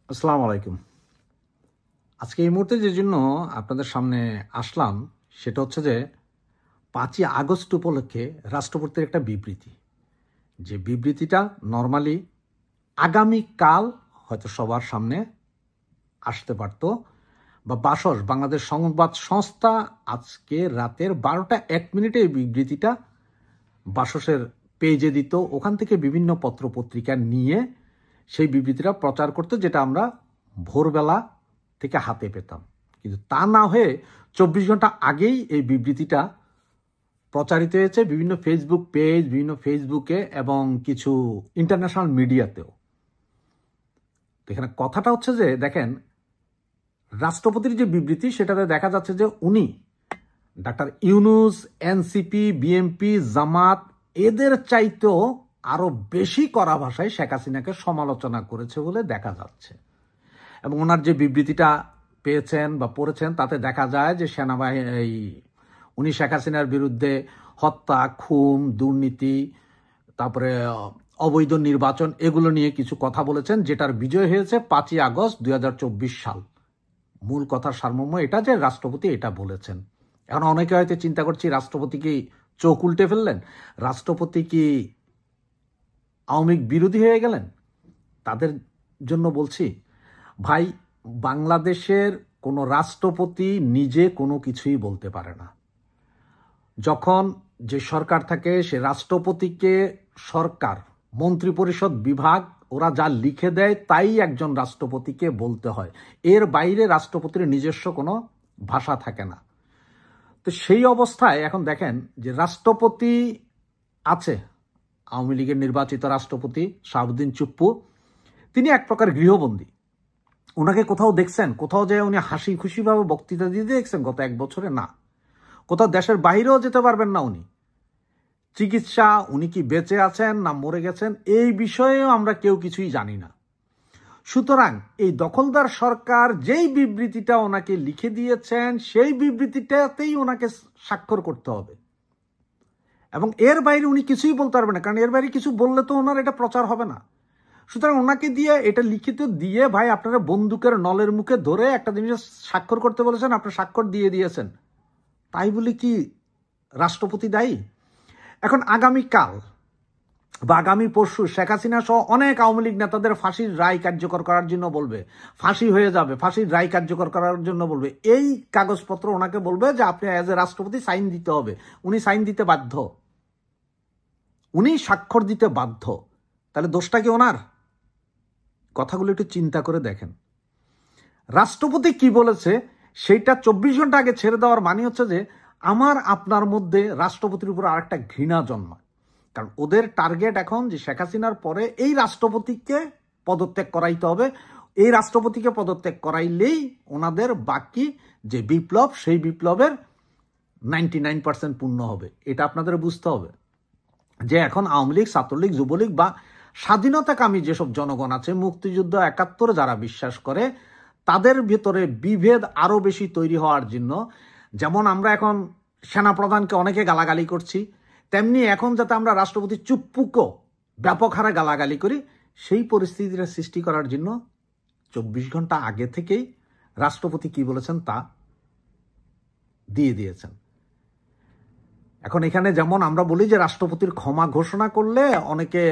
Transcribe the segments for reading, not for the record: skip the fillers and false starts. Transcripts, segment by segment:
আসসালামু আলাইকুম। আজকে এই মুহূর্তে যে জন্য আপনাদের সামনে আসলাম সেটা হচ্ছে যে 5ই আগস্ট উপলক্ষে রাষ্ট্রপতির একটা বিবৃতি। যে বিবৃতিটা নরমালি আগামীকাল হয়তো সবার সামনে আসতে পারত, বা বাংলাদেশ সংবাদ সংস্থা আজকে রাতের 12টা 1 মিনিটে এই বিবৃতিটা বাসসের পেজে দিত। ওখান থেকে বিভিন্ন পত্রপত্রিকা নিয়ে সেই বিবৃতিটা প্রচার করতে, যেটা আমরা ভোরবেলা থেকে হাতে পেতাম। কিন্তু তা না হয়ে 24 ঘন্টা আগেই এই বিবৃতিটা প্রচারিত হয়েছে বিভিন্ন ফেসবুক পেজ, বিভিন্ন ফেসবুকে এবং কিছু ইন্টারন্যাশনাল মিডিয়াতেও। তো এখানে কথাটা হচ্ছে যে দেখেন, রাষ্ট্রপতির যে বিবৃতি সেটাতে দেখা যাচ্ছে যে উনি ডাক্তার ইউনূস, এনসিপি, বিএনপি, জামাত এদের চাইতেও আরো বেশি কড়া ভাষায় শেখ হাসিনাকে সমালোচনা করেছে বলে দেখা যাচ্ছে। এবং ওনার যে বিবৃতিটা পেয়েছেন বা পড়েছেন তাতে দেখা যায় যে উনি শেখ হাসিনার বিরুদ্ধে হত্যা, খুন, দুর্নীতি, তারপরে অবৈধ নির্বাচন এগুলো নিয়ে কিছু কথা বলেছেন, যেটার বিজয় হয়েছে 5ই আগস্ট 2024 সাল। মূল কথার সারমর্ম এটা যে রাষ্ট্রপতি এটা বলেছেন। এখন অনেকে হয়তো চিন্তা করছি রাষ্ট্রপতি কি চোখ উল্টে ফেললেন, রাষ্ট্রপতি কি আওয়ামী লীগ বিরোধী হয়ে গেলেন। তাদের জন্য বলছি, ভাই, বাংলাদেশের কোনো রাষ্ট্রপতি নিজে কোনো কিছুই বলতে পারে না। যখন যে সরকার থাকে সে রাষ্ট্রপতিকে সরকার, মন্ত্রিপরিষদ, বিভাগ ওরা যা লিখে দেয় তাই একজন রাষ্ট্রপতিকে বলতে হয়। এর বাইরে রাষ্ট্রপতির নিজস্ব কোনো ভাষা থাকে না। তো সেই অবস্থায় এখন দেখেন যে রাষ্ট্রপতি আছে, আওয়ামী লীগের নির্বাচিত রাষ্ট্রপতি শাহাবুদ্দিন চুপ্পু, তিনি এক প্রকার গৃহবন্দী। ওনাকে কোথাও দেখছেন, কোথাও যে উনি হাসি খুশিভাবে বক্তৃতা দিতে দেখছেন গত 1 বছরে? না। কোথাও দেশের বাইরেও যেতে পারবেন না উনি। চিকিৎসা, উনি কি বেঁচে আছেন না মরে গেছেন, এই বিষয়েও আমরা কেউ কিছুই জানি না। সুতরাং এই দখলদার সরকার যেই বিবৃতিটা ওনাকে লিখে দিয়েছেন সেই বিবৃতিটাতেই ওনাকে স্বাক্ষর করতে হবে, এবং এর বাইরে উনি কিছুই বলতে পারবেন না, কারণ এর বাইরে কিছু বললে তো ওনার এটা প্রচার হবে না। সুতরাং ওনাকে দিয়ে এটা লিখিত দিয়ে, ভাই আপনারা বন্দুকের নলের মুখে ধরে একটা জিনিস স্বাক্ষর করতে বলেছেন, আপনি স্বাক্ষর দিয়ে দিয়েছেন, তাই বলে কি রাষ্ট্রপতি দায়ী? এখন আগামীকাল বা আগামী পরশু শেখ হাসিনা সহ অনেক আওয়ামী লীগ নেতাদের ফাঁসির রায় কার্যকর করার জন্য বলবে, ফাঁসি হয়ে যাবে, ফাঁসির রায় কার্যকর করার জন্য বলবে। এই কাগজপত্র ওনাকে বলবে যে আপনি অ্যাজ এ রাষ্ট্রপতি সাইন দিতে হবে। উনি সাইন দিতে বাধ্য, উনি স্বাক্ষর দিতে বাধ্য। তাহলে দোষটা কি ওনার? কথাগুলো একটু চিন্তা করে দেখেন। রাষ্ট্রপতি কি বলেছে সেইটা 24 ঘন্টা আগে ছেড়ে দেওয়ার মানে হচ্ছে যে আমার আপনার মধ্যে রাষ্ট্রপতির উপর আরেকটা ঘৃণা জন্মায়। কারণ ওদের টার্গেট এখন যে শেখ হাসিনার পরে এই রাষ্ট্রপতিকে পদত্যাগ করাইতে হবে। এই রাষ্ট্রপতিকে পদত্যাগ করাইলেই ওনাদের বাকি যে বিপ্লব, সেই বিপ্লবের 99% পূর্ণ হবে। এটা আপনাদের বুঝতে হবে যে এখন আওয়ামী লীগ, ছাত্রলীগ, যুবলীগ বা স্বাধীনতাকামী যেসব জনগণ আছে, মুক্তিযুদ্ধ 71 যারা বিশ্বাস করে, তাদের ভিতরে বিভেদ আরো বেশি তৈরি হওয়ার জন্য, যেমন আমরা এখন সেনাপ্রধানকে অনেকে গালাগালি করছি, তেমনি এখন যাতে আমরা রাষ্ট্রপতি চুপ্পুকেও ব্যাপক হারে গালাগালি করি, সেই পরিস্থিতিটা সৃষ্টি করার জন্য 24 ঘন্টা আগে থেকেই রাষ্ট্রপতি কি বলেছেন তা দিয়ে দিয়েছেন। এখন এখানে যেমন আমরা বলি যে রাষ্ট্রপতির ক্ষমা ঘোষণা করলে অনেকে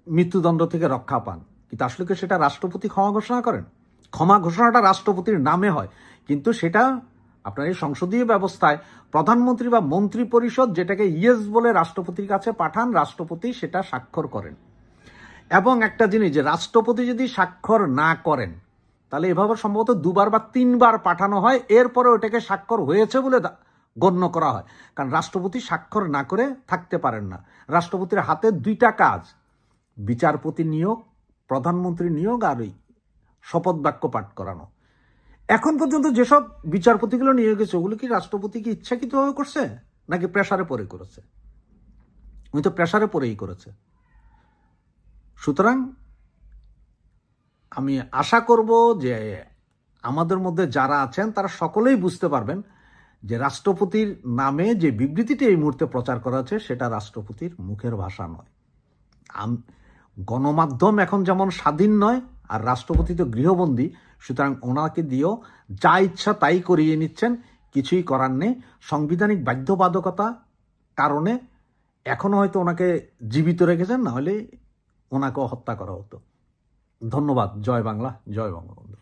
মৃত্যুদণ্ড থেকে রক্ষা পান, কিন্তু আসলে কি সেটা রাষ্ট্রপতি ক্ষমা ঘোষণা করেন? ক্ষমা ঘোষণাটা রাষ্ট্রপতির নামে হয়, কিন্তু সেটা আপনার এই সংসদীয় ব্যবস্থায় প্রধানমন্ত্রী বা মন্ত্রী পরিষদ যেটাকে ইয়েস বলে রাষ্ট্রপতির কাছে পাঠান, রাষ্ট্রপতি সেটা স্বাক্ষর করেন। এবং একটা জিনিস, যে রাষ্ট্রপতি যদি স্বাক্ষর না করেন তাহলে এভাবে সম্ভবত 2বার বা 3বার পাঠানো হয়, এরপরে ওটাকে স্বাক্ষর হয়েছে বলে গণ্য করা হয়। কারণ রাষ্ট্রপতি স্বাক্ষর না করে থাকতে পারেন না। রাষ্ট্রপতির হাতে 2টা কাজ, বিচারপতি নিয়োগ, প্রধানমন্ত্রী নিয়োগ, আর ওই শপথ বাক্য পাঠ করানো। এখন পর্যন্ত যেসব বিচারপতিগুলো নিয়োগ গেছে ওগুলো কি রাষ্ট্রপতি কি ইচ্ছাকৃতভাবে করছে নাকি প্রেসারে পড়ে করেছে? উনি তো প্রেসারে পড়েই করেছে। সুতরাং আমি আশা করব যে আমাদের মধ্যে যারা আছেন তারা সকলেই বুঝতে পারবেন যে রাষ্ট্রপতির নামে যে বিবৃতিটি এই মুহূর্তে প্রচার করা হচ্ছে সেটা রাষ্ট্রপতির মুখের ভাষা নয়। গণমাধ্যম এখন যেমন স্বাধীন নয়, আর রাষ্ট্রপতি তো গৃহবন্দী, সুতরাং ওনাকে দিয়েও যা ইচ্ছা তাই করিয়ে নিচ্ছেন, কিছুই করার নেই। সাংবিধানিক বাধ্যবাধকতা কারণে এখনো হয়তো ওনাকে জীবিত রেখেছেন, না হলে ওনাকেও হত্যা করা হতো। ধন্যবাদ। জয় বাংলা, জয় বঙ্গবন্ধু।